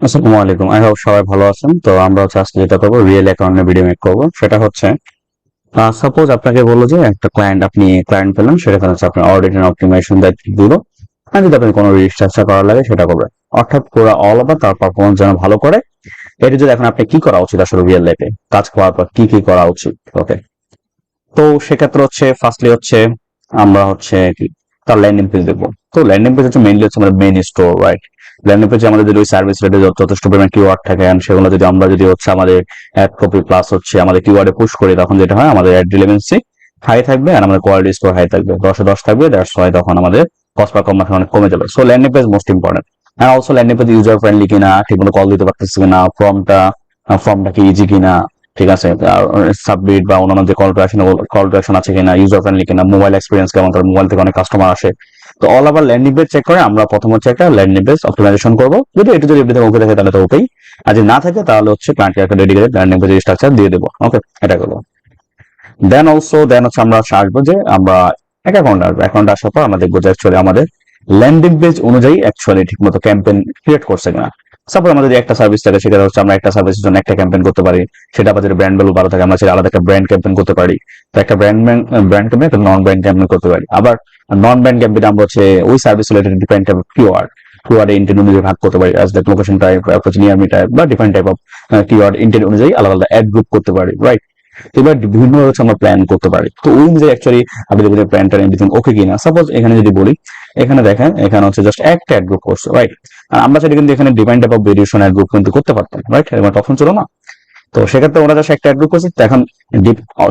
আসসালামু আলাইকুম। I hope সবাই ভালো আছেন। তো আমরা হচ্ছে আজকে যেটা করবো রিয়েল অ্যাকাউন্টে ভিডিও মেক করবো। সেটা হচ্ছে সাপোজ আপনাকে বললো যে একটা আপনি ক্লায়েন্ট পেলেন, সেটা হচ্ছে আপনার অডিট এন্ড অপটিমাইজেশন দায়িত্ব দিল। আর যদি আপনি কোনো রিস্ট্রাকচার করা লাগে সেটা করবে, অর্থাৎ পুরো অল ওভার তার পারফরমেন্স যেন ভালো করে। এটা যদি এখন আপনি কি করা উচিত আসলে রিয়েল লাইফে কাজ করার পর কি কি করা উচিত। ওকে, তো সেক্ষেত্রে হচ্ছে ফার্স্টলি হচ্ছে আমরা হচ্ছে কি তার ল্যান্ডিং পেজ দেখবো। তো ল্যান্ডিং পেজ হচ্ছে মেইনলি হচ্ছে আমাদের মেইন স্টোর, রাইট? ল্যান্ডিং পেজে আমাদের যদি ওই সার্ভিস রিলেটেড যথেষ্ট পরিমাণ কিওয়ার্ড থাকে and সেগুলো যদি আমরা যদি হচ্ছে আমাদের অ্যাড কপি প্লাস হচ্ছে আমাদের কিওয়ার্ডে পুশ করি, তখন যেটা হয় আমাদের অ্যাড রিলেভেন্সি হাই থাকবে আর আমাদের কোয়ালিটি স্কোর হাই থাকবে, 10-10 থাকবে। দ্যাটস ওয়াই তখন আমাদের কস্ট পার কনভার্সন অনেক কমে যাবে। So landing page most important. Are also landing page user friendly কিনা, ঠিকমতো কল দিতে পারতেছে কিনা, ফর্মটা কি ইজি কিনা, ঠিক আছে, সাবমিট বা অন্যান্য যে কল টু অ্যাকশন আছে কিনা, ইউজার ফ্রেন্ডলি কিনা, মোবাইল এক্সপিরিয়েন্স কেমন, তার মোবাইল থেকে অনেক কাস্টমার আসে। তো all over landing page check করে আমরা প্রথম হচ্ছে একটা ল্যান্ডিং পেজ অপটিমাইজেশন করবো। যদি এভরিথিং ওকে থাকে তাহলে তো ওকেই, আর যদি না থাকে তাহলে হচ্ছে ক্লায়েন্টকে একটা ডেডিকেটেড ল্যান্ডিং পেজ স্ট্রাকচার দিয়ে দেবো। ওকে, এটা করবো। দেন হচ্ছে আমরা আসবো যে আমরা এক অ্যাকাউন্ট আসার পর আমরা দেখবো যে অ্যাকচুয়ালি আমাদের ল্যান্ডিং পেজ অনুযায়ী অ্যাকচুয়ালি ঠিকমতো ক্যাম্পেইন ক্রিয়েট করছে কিনা। সাপোজ আমাদের যদি একটা সার্ভিস থাকে, সেটা হচ্ছে আমরা একটা সার্ভিসের জন্য একটা ক্যাম্পেইন করতে পারি। সেটা আবার যদি ব্র্যান্ড ভ্যালু ভালো থাকে, আমরা সেটা আলাদা একটা ব্র্যান্ড ক্যাম্পেইন করতে পারি। তো একটা ব্র্যান্ড ক্যাম্পেইন, একটা নন ব্র্যান্ড ক্যাম্পেইন করতে পারি। আবার নন ব্র্যান্ড ক্যাম্পেইন আমরা হচ্ছে ওই service related different type of keyword intent অনুযায়ী ভাগ করতে পারি, as that location type, approach near me type বা different type of keyword intent অনুযায়ী আলাদা আলাদা অ্যাড গ্রুপ করতে পারি, রাইট? এবার বিভিন্ন হচ্ছে আমরা প্ল্যান করতে পারি। তো ওই অনুযায়ী অ্যাকচুয়ালি আপনি দেখবেন প্ল্যানটা এভরিথিং ওকে কিনা। সাপোজ এখানে যদি বলি, এখানে দেখেন এখানে হচ্ছে জাস্ট একটা অ্যাড গ্রুপ করছে, রাইট? আর আমরা সেটা কিন্তু এখানে different type of variation add group কিন্তু করতে পারতাম, রাইট? এরকম একটা অপশন ছিল না। তো সেক্ষেত্রে ওরা জাস্ট একটা অ্যাড গ্রুপ করছে। তো এখন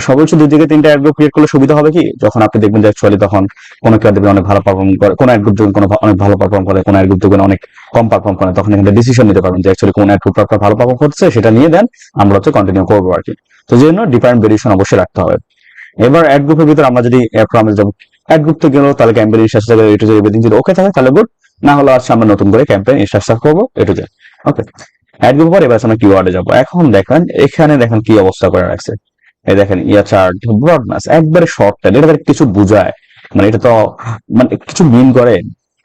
সর্বোচ্চ 2 থেকে 3টা অ্যাড গ্রুপ ক্রিয়েট করলে সুবিধা হবে কি, যখন আপনি দেখবেন যে অ্যাকচুয়ালি তখন কোনো কেউ দেখবেন অনেক ভালো পারফর্ম করে, কোন অ্যাড গ্রুপ যখন অনেক ভালো পারফর্ম করে, কোন অ্যাড গ্রুপ দেখবেন অনেক কম পারফর্ম করে, তখন এখানে ডিসিশন নিতে পারবেন যে অ্যাকচুয়ালি কোন অ্যাড গ্রুপটা ভালো পারফর্ম করছে, সেটা নিয়ে দেন আমরা হচ্ছে কন্টিনিউ করবো আর কি। তো যে জন্য ডিফারেন্ট ভেরিয়েশন অবশ্যই রাখতে হবে। এবার অ্যাড গ্রুপের ভিতরে আমরা যদি প্রমিস যাব, অ্যাড গ্রুপ থেকে গেলেও তাহলে ক্যাম্পেইন স্ট্রাকচার এটু যে এভরিথিং যদি ওকে থাকে তাহলে গুড, না হলে আজকে আমরা নতুন করে ক্যাম্পেইন স্ট্রাকচার করবো এটু যে। ওকে, অ্যাড গ্রুপ পর এবার আমরা কিওয়ার্ডে যাবো। এখন দেখেন এখানে দেখেন কি অবস্থা করে রাখছে। এই দেখেন ইয়া চার্ট ব্রডনেস একবারে শর্ট টাইম, এটা কিছু বুঝায়, মানে এটা তো মানে কিছু মিন করে।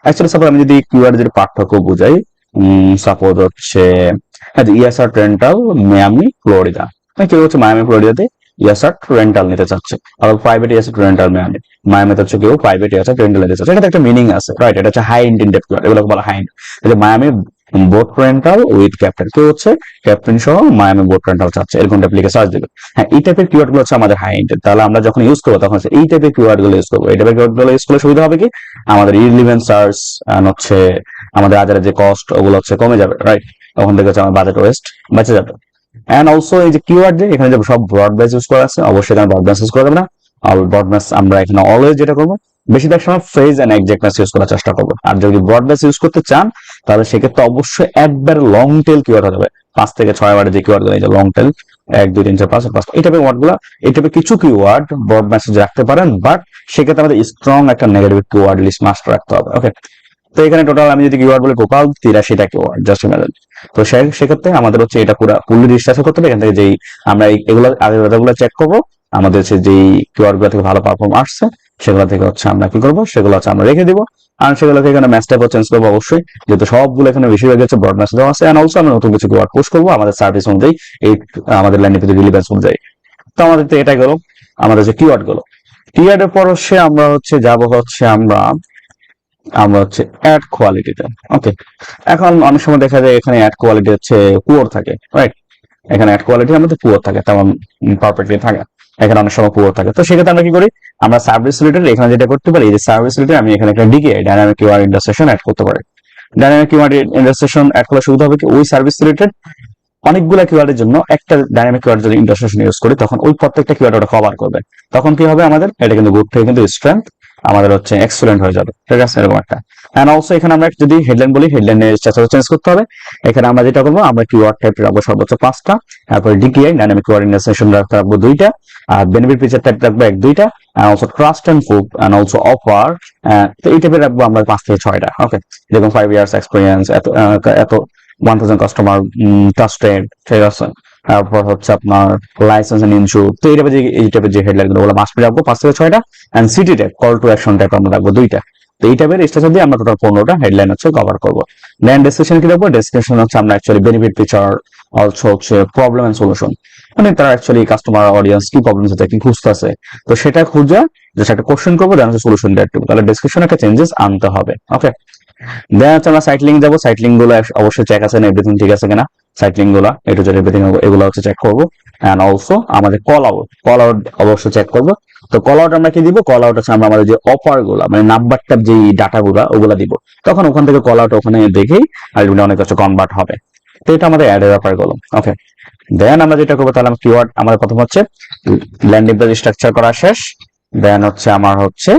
অ্যাকচুয়ালি সাপোজ আমি যদি কিওয়ার্ড যদি পার্থক্য বুঝাই, সাপোজ হচ্ছে ইয়াসার রেন্টাল মিয়ামি ফ্লোরিডা, কেউ হচ্ছে মায়ামি ফ্লোরিডাতে ইয়াসার্ট রেন্টাল নিতে চাচ্ছে, আবার প্রাইভেট ইয়াসার্ট রেন্টাল মায়ামিতে হচ্ছে কেউ প্রাইভেট ইয়াসার্ট রেন্টাল নিতে চাচ্ছে। এটা একটা মিনিং আছে, রাইট? এটা হচ্ছে হাই ইন্টেন্ডেড কিওয়ার্ড, এগুলো বলা হাই। Miami boat rental with captain, কেউ হচ্ছে ক্যাপ্টেন সহ মায়ামি বোট রেন্টাল চাচ্ছে, এরকম টাইপ লিখে সার্চ দেবে। হ্যাঁ, এই টাইপের কিওয়ার্ড গুলো হচ্ছে আমাদের হাই ইন্টেন্ড। তাহলে আমরা যখন ইউজ করবো তখন এই টাইপের কিওয়ার্ড গুলো ইউজ করবো। এই টাইপের কিওয়ার্ড গুলো ইউজ করলে সুবিধা হবে কি, আমাদের ইররিলেভেন্ট সার্চ হচ্ছে আমাদের আজারের যে কস্ট ওগুলো হচ্ছে কমে যাবে, রাইট? তখন দেখে হচ্ছে আমার বাজেট ওয়েস্ট বেঁচে যাবে। এন্ড অলসো এই যে কিওয়ার্ড, যে এখানে যে সব ব্রড বেস ইউজ করা আছে, অবশ্যই এখানে ব্রড বেস ইউজ করা যাবে না। আর ব্রড বেস আমরা এখানে অলওয়েজ যেটা করবো, বেশিরভাগ সময় ফ্রেজ এন্ড এক্সাক্টনেস ইউজ করার চেষ্টা করবো। আর যদি ব্রড বেস ইউজ করতে চান তাহলে সেক্ষেত্রে অবশ্যই একবার লং টেল কিওয়ার্ড হতে হবে। 5 থেকে 6 ওয়ার্ডের যে কিওয়ার্ড গুলো, এই যে লং টেল 1 2 3 4 5 এই টাইপের ওয়ার্ড গুলা, এই টাইপের কিছু কিওয়ার্ড ব্রড মেসেজ রাখতে পারেন, বাট সেক্ষেত্রে আমাদের স্ট্রং একটা নেগেটিভ কিওয়ার্ড লিস্ট মাস্টার রাখতে হবে। ওকে, তো এখানে টোটাল আমি যদি কিওয়ার্ড বলি গোপাল 83টা কিওয়ার্ড, জাস্ট ইমাজিন। তো সেক্ষেত্রে আমাদের হচ্ছে এটা পুরো ফুললি রিসার্চ করতে হবে। এখান থেকে যেই আমরা এগুলো আগের কথাগুলো চেক করবো, আমাদের হচ্ছে যেই কিওয়ার্ড গুলো থেকে ভালো পারফর্ম আসছে সেগুলো থেকে হচ্ছে আমরা কি করবো, সেগুলো হচ্ছে আমরা রেখে দিব। আর সেগুলোকে এখানে ম্যাচ টাইপ চেঞ্জ করবো অবশ্যই, যেহেতু সবগুলো এখানে বেশিরভাগ হচ্ছে ব্রড ম্যাচ দেওয়া আছে। এন্ড অলসো আমরা নতুন কিছু কিওয়ার্ড পোস্ট করবো আমাদের সার্ভিস অনুযায়ী, এই আমাদের ল্যান্ডিং পেজের রিলেভেন্স অনুযায়ী। তো আমাদের তো এটা গেল আমাদের যে কিওয়ার্ড গুলো। কিওয়ার্ডের পর হচ্ছে আমরা হচ্ছে যাবো হচ্ছে আমরা হচ্ছে অ্যাড কোয়ালিটিতে। ওকে, এখন অনেক সময় দেখা যায় এখানে অ্যাড কোয়ালিটি হচ্ছে পুয়ার থাকে, রাইট? এখানে অ্যাড কোয়ালিটি আমাদের পুয়ার থাকে, তেমন পারফেক্টলি থাকে। এখানে অনেক সময় পুয়ার থাকে। তো সেক্ষেত্রে আমরা কি করি, আমরা সার্ভিস রিলেটেড এখানে যেটা করতে পারি, এই যে সার্ভিস রিলেটেড আমি এখানে একটা DK dynamic keyword intersection add করতে পারি। ডাইনামিক কিওয়ার্ড ইন্টারসেকশন অ্যাড করার সুবিধা হবে কি, ওই সার্ভিস রিলেটেড অনেকগুলো কিওয়ার্ডের জন্য একটা ডাইনামিক কিওয়ার্ড যদি ইন্টারসেকশন ইউজ করি, তখন ওই প্রত্যেকটা কিওয়ার্ড ওটা কভার করবে। তখন কি হবে, আমাদের এটা কিন্তু গুড থেকে কিন্তু স্ট্রেংথ আমাদের হচ্ছে এক্সেলেন্ট হয়ে যাবে, ঠিক আছে? এরকম একটা। এন্ড অলসো এখানে আমরা যদি হেডলাইন বলি, হেডলাইনের স্ট্রাকচার চেঞ্জ করতে হবে। এখানে আমরা যেটা করবো, আমরা কিওয়ার্ড টাইপ রাখবো সর্বোচ্চ 5টা, তারপরে ডিকিআই ডাইনামিক কিওয়ার্ড ইন্টারসেকশন রাখবো 2টা, আর বেনিফিট ফিচার টাইপ রাখবো 1 2টা, and also trust and proof and also offer. তো এই টাইপের রাখবো আমরা 5 থেকে 6টা। ওকে, যেরকম 5 ইয়ার্স এক্সপিরিয়েন্স, এত 1000 কাস্টমার ট্রাস্টেড, ঠিক আছে? তারপর হচ্ছে আপনার লাইসেন্স এন্ড ইনস্যুর। তো এই টাইপের যে হেডলাইন গুলো মাস্ট রাখবো 5 থেকে 6টা। And city type call to action type আমরা রাখবো 2টা। তো এই টাইপের স্ট্রাকচার দিয়ে আমরা টোটাল 15টা হেডলাইন হচ্ছে কভার করবো। দেন ডেসক্রিপশন কি রাখবো? ডেসক্রিপশন হচ্ছে আমরা অ্যাকচুয়ালি বেনিফিট, ফিচার, অলসো হচ্ছে প্রবলেম এন্ড সলিউশন, মানে তারা অ্যাকচুয়ালি কাস্টমার অডিয়েন্স কি প্রবলেম আছে, কি খুঁজতেছে, তো সেটা খুঁজে জাস্ট একটা কোশ্চেন করবো, দেন হচ্ছে সলিউশন দিয়ে দেবো। তাহলে ডেসক্রিপশনে একটা চেঞ্জেস আনতে হবে। ওকে, দেন হচ্ছে আমরা সাইট লিঙ্ক যাবো। সাইট লিঙ্ক গুলো অবশ্যই চেক আছে না, এভরিথিং ঠিক আছে কিনা, সাইট লিঙ্ক গুলো এটু জেড এভরিথিং এগুলো হচ্ছে চেক করবো। এন্ড অলসো আমাদের কল আউট অবশ্যই চেক করবো। তো কল আউট আমরা কি দিব? কল আউট হচ্ছে আমরা আমাদের যে অফার গুলা, মানে নাম্বারটা যে ডাটা গুলা ওগুলা দিব, তখন ওখান থেকে কল আউট ওখানে দেখেই আলটিমেটলি অনেক কিছু কনভার্ট হবে। তো এটা আমাদের অ্যাড এর ব্যাপার গেল। ওকে, দেন আমরা যেটা করবো, তাহলে কিওয়ার্ড আমাদের প্রথম হচ্ছে ল্যান্ডিং পেজ স্ট্রাকচার করা শেষ। দেন হচ্ছে আমার হচ্ছে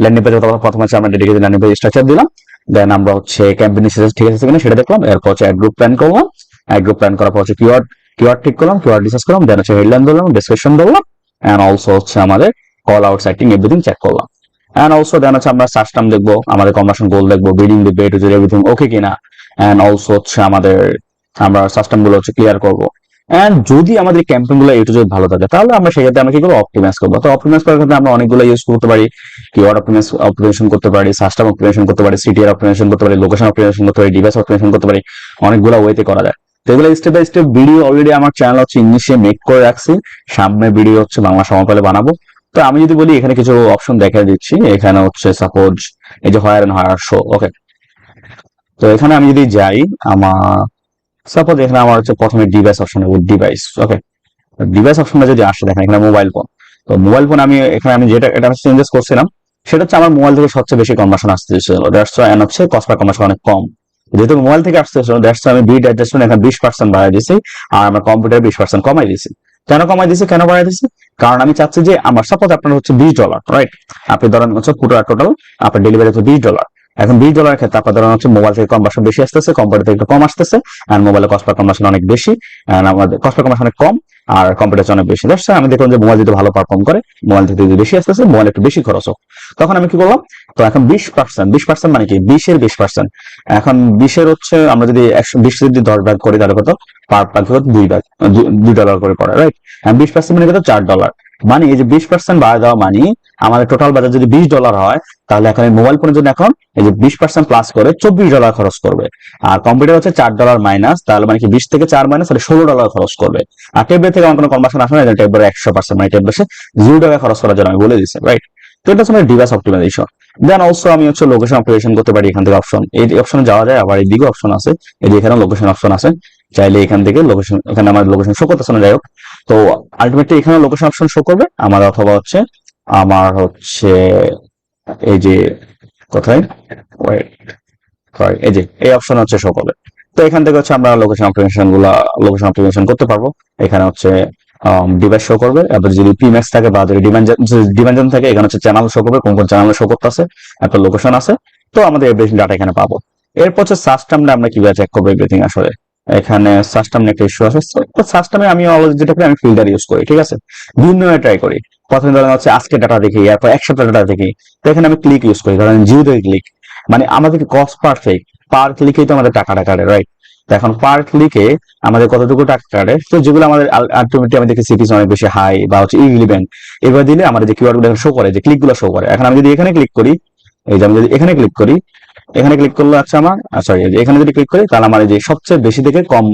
ল্যান্ডিং পেজ প্রথম হচ্ছে আমরা ডেডিকেটেড ল্যান্ডিং পেজ স্ট্রাকচার দিলাম। দেন আমরা হচ্ছে ক্যাম্পেইন মেসেজ ঠিক আছে কিনা সেটা দেখলাম। এরপর হচ্ছে অ্যাড গ্রুপ প্ল্যান করলাম। অ্যাড গ্রুপ প্ল্যান করার পর হচ্ছে কিওয়ার্ড ঠিক করলাম, কিওয়ার্ড রিসার্চ করলাম। দেন হচ্ছে হেডলাইন ধরলাম, ডেসক্রিপশন ধরলাম, এন্ড অলসো হচ্ছে আমাদের call out, citing everything check করলাম। এন্ড অলসো দেন হচ্ছে আমরা সার্চ টার্ম দেখবো, আমাদের কনভার্সন গোল দেখবো, বিডিং দেখবো, A to Z everything okay কিনা। এন্ড অলসো হচ্ছে আমাদের আমরা সার্চ টার্ম গুলো হচ্ছে ক্লিয়ার করবো। এন্ড যদি আমাদের ক্যাম্পেইন গুলো এ টু জেড ভালো থাকে, তাহলে আমরা সেক্ষেত্রে আমরা কি করবো? অপটিমাইজ করবো। তো অপটিমাইজ করার ক্ষেত্রে আমরা অনেকগুলো ইউজ করতে পারি। কিওয়ার্ড অপটিমাইজেশন করতে পারি, সাস্টেম অপটিমাইজেশন করতে পারি, সিটিআর অপটিমাইজেশন করতে পারি, লোকেশন অপটিমাইজেশন করতে পারি, ডিভাইস অপটিমাইজেশন করতে পারি, অনেকগুলো ওয়েতে করা যায়। তো এগুলো step by step video already আমার চ্যানেল হচ্ছে ইংলিশে মেক করে রাখছি, সামনে ভিডিও হচ্ছে বাংলা সমকালে বানাবো। তো আমি যদি বলি এখানে কিছু অপশন দেখা দিচ্ছি, এখানে হচ্ছে সাপোজ এই যে হায়ার এন্ড হায়ার শো। ওকে, তো এখানে আমি যদি যাই, আমার সাপোজ এখানে আমার হচ্ছে প্রথমে ডিভাইস অপশন, ডিভাইস। ওকে, ডিভাইস অপশনটা যদি আসে, দেখেন এখানে মোবাইল ফোন। তো মোবাইল ফোন আমি এখানে আমি যেটা এটা চেঞ্জেস করছিলাম, সেটা হচ্ছে আমার মোবাইল থেকে সবচেয়ে বেশি কনভার্সন আসতেছিল, দ্যাটস ওয়াই। এন্ড হচ্ছে কস্ট পার কনভার্সন অনেক কম, যেহেতু মোবাইল থেকে আসতেছিল, দ্যাটস ওয়াই আমি বিট অ্যাডজাস্টমেন্ট এখানে 20% বাড়াই দিয়েছি, আর আমার কম্পিউটার 20% কমাই দিয়েছি। কেন কমাই দিয়েছি, কেন বাড়াই দিয়েছি? কারণ আমি চাচ্ছি যে আমার সাপোজ আপনার হচ্ছে $20, রাইট? আপনি ধরেন হচ্ছে পুরো টোটাল আপনার ডেলিভারি হচ্ছে $20। এখন $20 ক্ষেত্রে আপনার ধরেন হচ্ছে মোবাইল থেকে কনভার্সন বেশি আসতেছে, কম্পিউটার থেকে একটু কম আসতেছে, আর মোবাইলে কস্ট পার কনভার্সন অনেক বেশি, আর আমাদের কস্ট পার কনভার্সন অনেক কম, আর কম্পিউটার অনেক বেশি। দ্যাটস আমি দেখলাম যে মোবাইল যদি ভালো পারফর্ম করে, মোবাইল থেকে যদি বেশি আসতেছে, মোবাইল একটু বেশি খরচ হোক। তখন আমি কি করলাম? তো এখন 20% মানে কি 20% এখন 20 হচ্ছে আমরা যদি 120 যদি 10 ভাগ করি, তাহলে কত? পার ভাগ $2 করে পড়ে, রাইট? $20 মানে কত? $4। মানে এই যে 20% বাড়া দেওয়া মানে আমাদের টোটাল বাজার যদি $20 হয়, তাহলে এখন এই মোবাইল ফোনের জন্য এখন এই যে 20% প্লাস করে $24 খরচ করবে। আর কম্পিউটার হচ্ছে $4 মাইনাস, তাহলে মানে কি 20 থেকে 4 মাইনাস, তাহলে $16 খরচ করবে। আর ট্যাবলেট থেকে আমার কোনো কনভার্সন আসে না, ট্যাবলেট 100%, মানে ট্যাবলেটে $0 খরচ করার জন্য আমি বলে দিচ্ছি, রাইট? তো এটা হচ্ছে ডিভাইস অপটিমাইজেশন। দেন অলসো আমি হচ্ছে লোকেশন অপটিমাইজেশন করতে পারি। এখান থেকে অপশন, এই অপশনে যাওয়া যায়, আবার এইদিকে অপশন আছে, এই যে এখানে লোকেশন অপশন আছে, চাইলে এখান থেকে লোকেশন, এখানে আমার লোকেশন শো করতেছে না, যাই হোক। তো আলটিমেটলি এখানে লোকেশন অপশন শো করবে আমার, অথবা হচ্ছে আমার হচ্ছে এই যে কোথায়, সরি, এই যে এই অপশন হচ্ছে শো করবে। তো এখান থেকে হচ্ছে আমরা লোকেশন অপটিমাইজেশন করতে পারবো। এখানে হচ্ছে ডিভাইস শো করবে, এবার যদি পিম্যাক্স থাকে বা যদি ডিমেনশন থাকে, এখানে হচ্ছে চ্যানেল শো করবে, কোন কোন চ্যানেল শো করতেছে, একটা লোকেশন আছে। তো আমাদের এভরিথিং ডাটা এখানে পাবো। এরপর হচ্ছে সার্চ টার্মটা আমরা কিভাবে চেক করবো এভরিথিং আসলে। এখানে সার্চ টার্ম একটা ইস্যু আছে। সার্চ টার্মে আমি অলরেডি যেটা করি, আমি ফিল্টার ইউজ করি, ঠিক আছে? বিভিন্ন ট্রাই করি। প্রথমে ধরেন হচ্ছে আজকে ডাটা দেখি, এরপর এক সপ্তাহ ডাটা দেখি। তো এখানে আমি ক্লিক ইউজ করি, ধরেন জিরো থেকে ক্লিক, মানে আমাদের কস্ট পারফেক্ট, পার ক্লিকেই তো আমাদের টাকাটা কাটে, রাইট? তো এখন পার ক্লিকে আমাদের কতটুকু টাকা কাটে, তো যেগুলো আমাদের আলটিমেটলি আমি দেখি সিটিজ অনেক বেশি হাই বা হচ্ছে ইরিলেভেন্ট, এবার দিলে আমাদের যে কিওয়ার্ড গুলো শো করে, যে ক্লিক গুলো শো করে। এখন আমি যদি এখানে ক্লিক করি, এই যে আমি যদি এখানে ক্লিক করি, এখানে ক্লিক করলে আচ্ছা আমার সরি, এখানে যদি ক্লিক করি, তাহলে আমার এই যে সবচেয়ে বেশি থেকে কম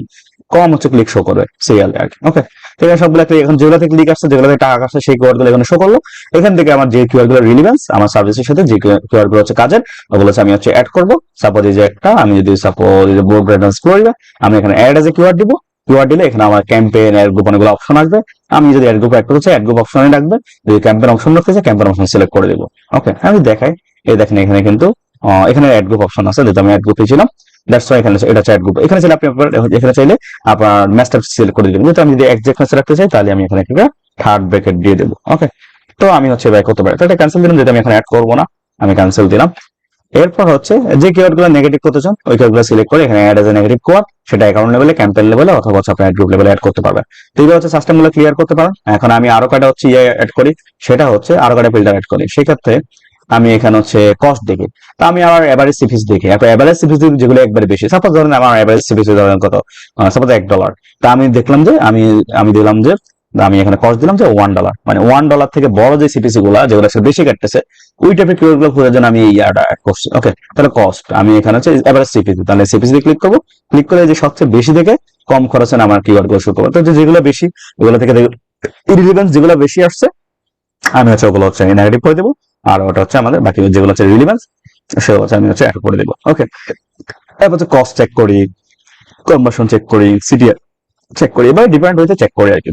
কম হচ্ছে ক্লিক শো করবে সিরিয়াল আর কি। ওকে, তো এখানে সবগুলো এখন যেগুলোতে ক্লিক আসছে, যেগুলোতে টাকা আসছে, সেই কিওয়ার্ড গুলো এখানে শো করলো। এখান থেকে আমার যে কিওয়ার্ড গুলো রিলেভেন্স আমার সার্ভিসের সাথে, যে কিওয়ার্ড গুলো হচ্ছে কাজের, ওগুলো আমি হচ্ছে অ্যাড করবো। সাপোজ এই যে একটা আমি যদি সাপোজ বোর্ড রেফারেন্স করি, আমি এখানে অ্যাড এজ এ কিওয়ার্ড দিব। কিওয়ার্ড দিলে এখানে আমার ক্যাম্পেইন, অ্যাড গ্রুপ অনেকগুলো অপশন আসবে। আমি যদি অ্যাড গ্রুপ অ্যাড করতে চাই, অ্যাড গ্রুপ অপশনে রাখবে। যদি ক্যাম্পেইন অপশন রাখতে চাই, ক্যাম্পেইন অপশন সিলেক্ট করে দিব। ওকে, আমি দেখাই, এই দেখেন এখানে কিন্তু এখানে অ্যাড গ্রুপ অপশন আছে, যেহেতু আমি অ্যাড গ্রুপে ছিলাম, দ্যাটস ওয়াই এখানে এটা হচ্ছে অ্যাড গ্রুপ। এখানে চাইলে আপনি এখানে চাইলে আপনার ম্যাচটা সিলেক্ট করে দিবেন। যেহেতু আমি যদি এক্সাক্ট ম্যাচ রাখতে চাই, তাহলে আমি এখানে একটা থার্ড ব্র্যাকেট দিয়ে দেবো। ওকে, তো আমি হচ্ছে ব্যাক করতে পারি। তো এটা ক্যান্সেল দিলাম, যেহেতু আমি এখানে অ্যাড করবো না, আমি ক্যান্সেল দিলাম। এরপর হচ্ছে যে কিওয়ার্ড গুলো নেগেটিভ করতে চান, ওই কিওয়ার্ড গুলো সিলেক্ট করে এখানে অ্যাড এজ এ নেগেটিভ কোয়ার্ড, সেটা অ্যাকাউন্ট লেভেলে, ক্যাম্পেইন লেভেলে, অথবা হচ্ছে আপনি অ্যাড গ্রুপ লেভেলে অ্যাড করতে পারবেন। তো এইভাবে হচ্ছে সিস্টেম গুলো ক্লিয়ার করতে পারেন। এখন আমি আরো কয়টা হচ্ছে অ্যাড করি, সেটা হচ্ছে আরো কয়টা ফিল্টার অ্যাড করি। সেক্ষেত্রে আমি এখানে হচ্ছে কস্ট দেখি, তো আমি আমার এভারেজ সিফিস দেখি। এভারেজ সিফিস যেগুলো একবারে বেশি, সাপোজ ধরেন আমার এভারেজ সিফিস ধরেন কত, সাপোজ $1। তা আমি দেখলাম যে আমি দিলাম যে আমি এখানে কস্ট দিলাম যে $1, মানে $1 থেকে বড় যে সিপিসি গুলা যেগুলো বেশি কাটতেছে ওই টাইপের কিওয়ার্ড গুলো খোঁজার জন্য আমি এই ইয়াটা অ্যাড করছি। ওকে, তাহলে কস্ট আমি এখানে হচ্ছে এভারেজ সিপিসি, তাহলে সিপিসি ক্লিক করবো, ক্লিক করে যে সবচেয়ে বেশি থেকে কম খরচে আমার কিওয়ার্ড গুলো শুরু করবো। তো যেগুলো বেশি ওগুলো থেকে ইরিলিভেন্স যেগুলো বেশি আসছে আমি হচ্ছে ওগুলো হচ্ছে নেগেটিভ করে দেবো, আর ওটা হচ্ছে আমাদের বাকি যেগুলো হচ্ছে রিলিভেন্স সেগুলো হচ্ছে আমি হচ্ছে অ্যাড করে দেবো। ওকে, এরপর হচ্ছে কস্ট চেক করি, কনভার্সন চেক করি, সিটিআর চেক করি, এবার ডিপেন্ড হইতে চেক করি আর কি।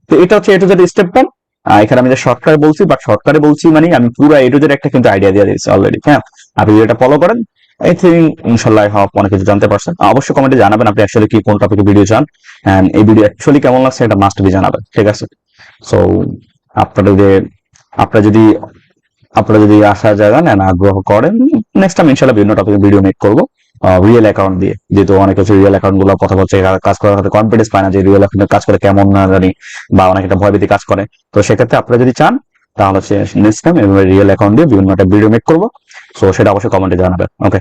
তো এটা হচ্ছে এ টু জেড স্টেপ প্ল্যান। এখানে আমি যে শর্টকাটে বলছি, বাট শর্টকাটে বলছি মানে আমি পুরো এ টু জেড একটা কিন্তু আইডিয়া দিয়ে দিয়েছি অলরেডি। হ্যাঁ, আপনি যদি এটা ফলো করেন আই থিঙ্ক ইনশাল্লাহ অনেক কিছু জানতে পারছেন। অবশ্যই কমেন্টে জানাবেন আপনি অ্যাকচুয়ালি কি কোন টপিকে ভিডিও চান, এন্ড এই ভিডিও অ্যাকচুয়ালি কেমন লাগছে এটা মাস্ট বি জানাবেন, ঠিক আছে? সো আপনারা যে আপনারা যদি আপনারা যদি আশা জাগান and আগ্রহ করেন, নেক্সট টাইম ইনশাল্লাহ বিভিন্ন টপিকে ভিডিও মেক করবো রিয়েল অ্যাকাউন্ট দিয়ে, যেহেতু অনেক কিছু রিয়েল অ্যাকাউন্ট গুলো কথা বলছে, কাজ করার সাথে কনফিডেন্স পায় না যে রিয়েল অ্যাকাউন্টে কাজ করে কেমন না জানি, বা অনেক একটা ভয়ভীতি কাজ করে। তো সেক্ষেত্রে আপনারা যদি চান তাহলে হচ্ছে নেক্সট টাইম এভাবে রিয়েল অ্যাকাউন্ট দিয়ে বিভিন্ন একটা ভিডিও মেক করবো। সো সেটা অবশ্যই কমেন্টে জানাবেন। ওকে।